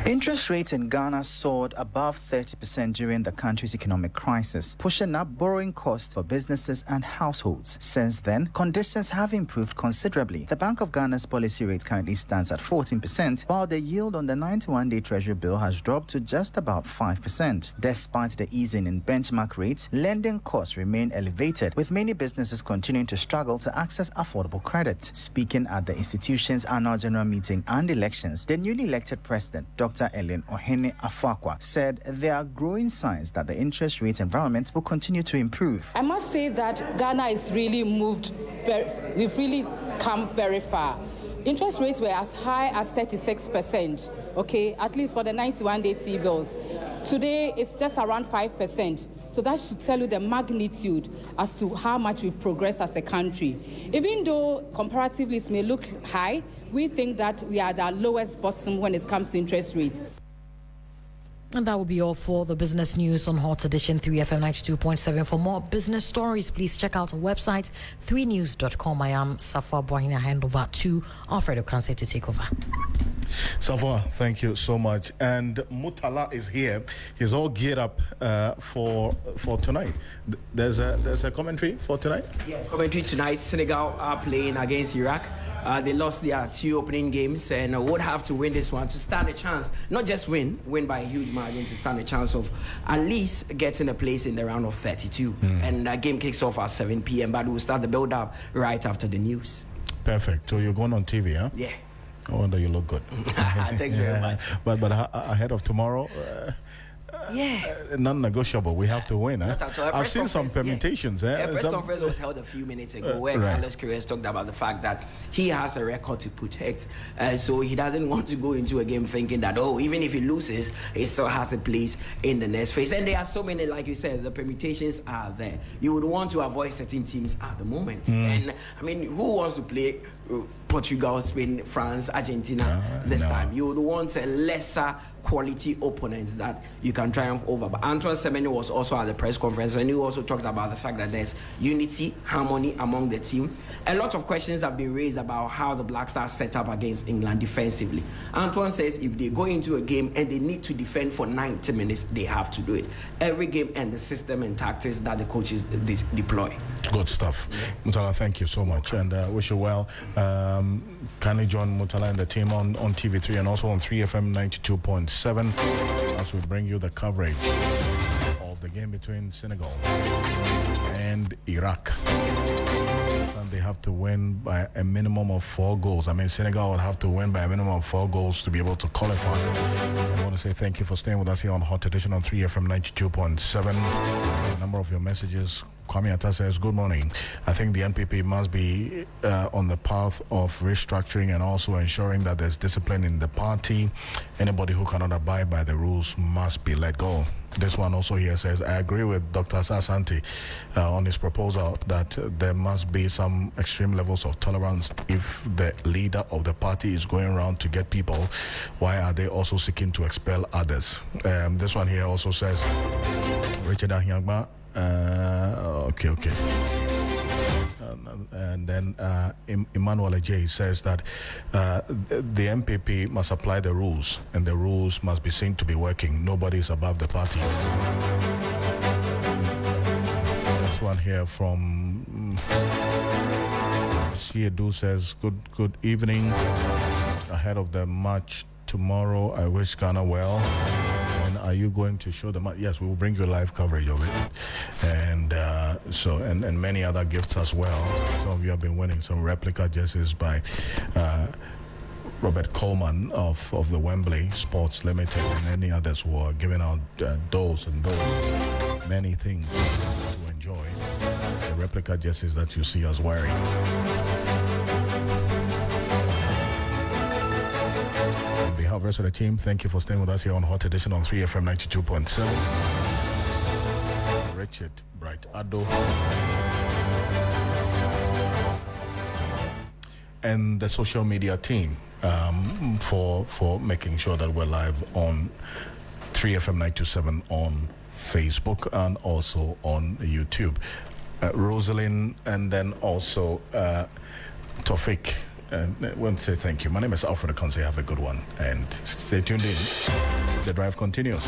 Interest rates in Ghana soared above 30% during the country's economic crisis, pushing up borrowing costs for businesses and households. Since then, conditions have improved considerably. The Bank of Ghana's policy rate currently stands at 14%, while the yield on the 91-day Treasury bill has dropped to just about 5%. Despite the easing in benchmark rates, lending costs remain elevated, with many businesses continuing to struggle to access affordable credit. Speaking at the institution's annual general meeting and elections, the newly elected president, Dr. Ellen Ohene Afakwa, said there are growing signs that the interest rate environment will continue to improve. I must say that Ghana is really moved, we've really come very far. Interest rates were as high as 36%, okay, at least for the 91-day T-bills. Today, it's just around 5%. So that should tell you the magnitude as to how much we've progressed as a country. Even though comparatively it may look high, we think that we are at our lowest bottom when it comes to interest rates. And that will be all for the business news on Hot Edition 3FM 92.7. For more business stories, please check out our website, 3news.com. I am Safa Bohina. Hand over to Alfredo Kanse to take over. Safa, thank you so much. And Mutala is here. He's all geared up for tonight. There's a commentary for tonight? Yeah, commentary tonight. Senegal are playing against Iraq. They lost their 2 opening games and would have to win this one to stand a chance, not just win by a huge margin, to stand a chance of at least getting a place in the round of 32. And that game kicks off at 7 p.m. but we'll start the build-up right after the news. Perfect. So you're going on TV, huh? Yeah. I wonder you look good. Thank you very much. But ahead of tomorrow, non-negotiable. We have to win. I've seen some permutations. A press conference was held a few minutes ago where Carlos Queiroz talked about the fact that he has a record to protect. So he doesn't want to go into a game thinking that, even if he loses, he still has a place in the next phase. And there are so many, like you said, the permutations are there. You would want to avoid certain teams at the moment. And, I mean, who wants to play Portugal, Spain, France, Argentina this time? You would want a lesser quality opponents that you can triumph over. But Antoine Semenyo was also at the press conference and he also talked about the fact that there's unity, harmony among the team. A lot of questions have been raised about how the Black Stars set up against England defensively. Antoine says if they go into a game and they need to defend for 90 minutes, they have to do it. Every game and the system and tactics that the coaches deploy. Good stuff. Mutala, thank you so much and wish you well. Kindly join Mutala and the team on TV3 and also on 3FM 92.7 as we bring you the coverage of the game between Senegal and Iraq. And they have to win by a minimum of 4 goals. I mean, Senegal would have to win by a minimum of 4 goals to be able to qualify. I want to say thank you for staying with us here on Hot Edition on 3FM 92.7. A number of your messages. Kwame Atta says, good morning. I think the NPP must be on the path of restructuring and also ensuring that there's discipline in the party. Anybody who cannot abide by the rules must be let go. This one also here says, I agree with Dr. Sasanti on his proposal that there must be some extreme levels of tolerance. If the leader of the party is going around to get people, why are they also seeking to expel others? This one here also says, Richard Ahyangba, okay. And then Emmanuel Ajay says that the MPP must apply the rules and the rules must be seen to be working. Nobody is above the party. This one here from Siedu says, good evening. Ahead of the match tomorrow, I wish Ghana well. And are you going to show them? Yes, we will bring you live coverage of it, and and many other gifts as well. Some of you have been winning some replica jerseys by Robert Coleman of the Wembley Sports Limited, and any others who are giving out those many things to enjoy. The replica jerseys that you see us wearing. On behalf of the rest of the team, thank you for staying with us here on Hot Edition on 3FM 92.7. Richard Bright Addo and the social media team for making sure that we're live on 3FM 927 on Facebook and also on YouTube. Rosalind and then also Tofik. I want to say thank you. My name is Alfred Akonse. Have a good one and stay tuned in. The drive continues.